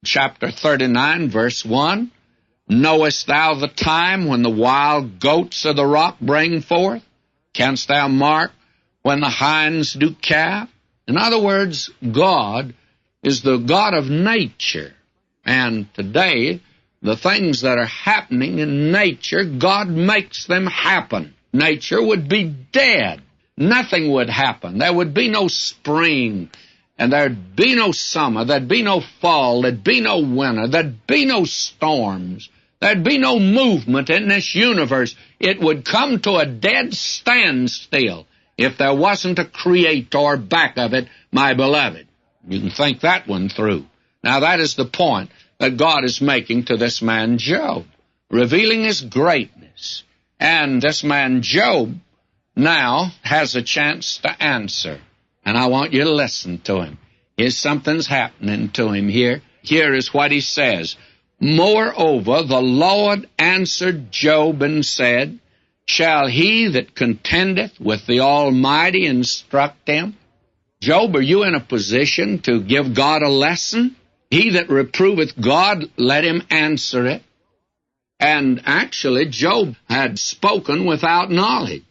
chapter 39, verse 1, knowest thou the time when the wild goats of the rock bring forth? Canst thou mark when the hinds do calve? In other words, God is the God of nature. And today, the things that are happening in nature, God makes them happen. Nature would be dead. Nothing would happen. There would be no spring, and there'd be no summer, there'd be no fall, there'd be no winter, there'd be no storms, there'd be no movement in this universe. It would come to a dead standstill if there wasn't a creator back of it, my beloved. You can think that one through. Now that is the point that God is making to this man Job, revealing his greatness. And this man Job now has a chance to answer. And I want you to listen to him. Here's something's happening to him here. Here is what he says. Moreover, the Lord answered Job and said, shall he that contendeth with the Almighty instruct him? Job, are you in a position to give God a lesson? He that reproveth God, let him answer it. And actually, Job had spoken without knowledge.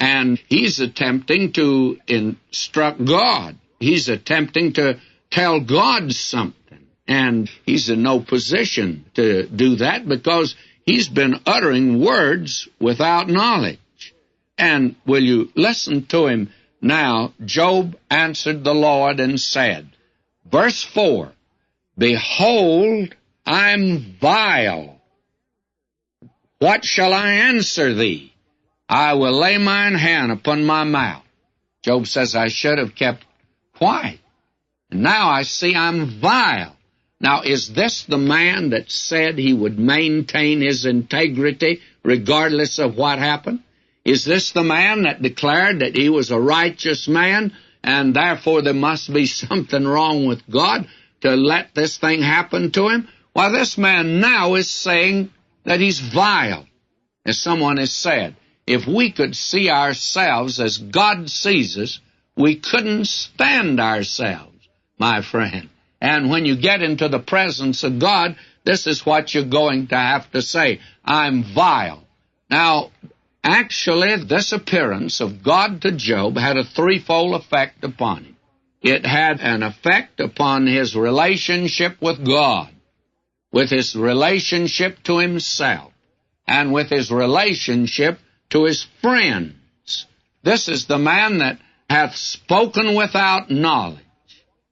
And he's attempting to instruct God. He's attempting to tell God something. And he's in no position to do that because he's been uttering words without knowledge. And will you listen to him now? Job answered the Lord and said, verse 4, behold, I'm vile. What shall I answer thee? I will lay mine hand upon my mouth. Job says, I should have kept quiet. And now I see I'm vile. Now, is this the man that said he would maintain his integrity regardless of what happened? Is this the man that declared that he was a righteous man and therefore there must be something wrong with God to let this thing happen to him? Well, this man now is saying that he's vile, as someone has said. If we could see ourselves as God sees us, we couldn't stand ourselves, my friend. And when you get into the presence of God, this is what you're going to have to say. I'm vile. Now, actually, this appearance of God to Job had a threefold effect upon him. It had an effect upon his relationship with God, with his relationship to himself, and with his relationship to his friends. This is the man that hath spoken without knowledge,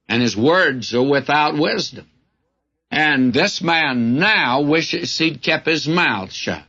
and his words are without wisdom. And this man now wishes he'd kept his mouth shut.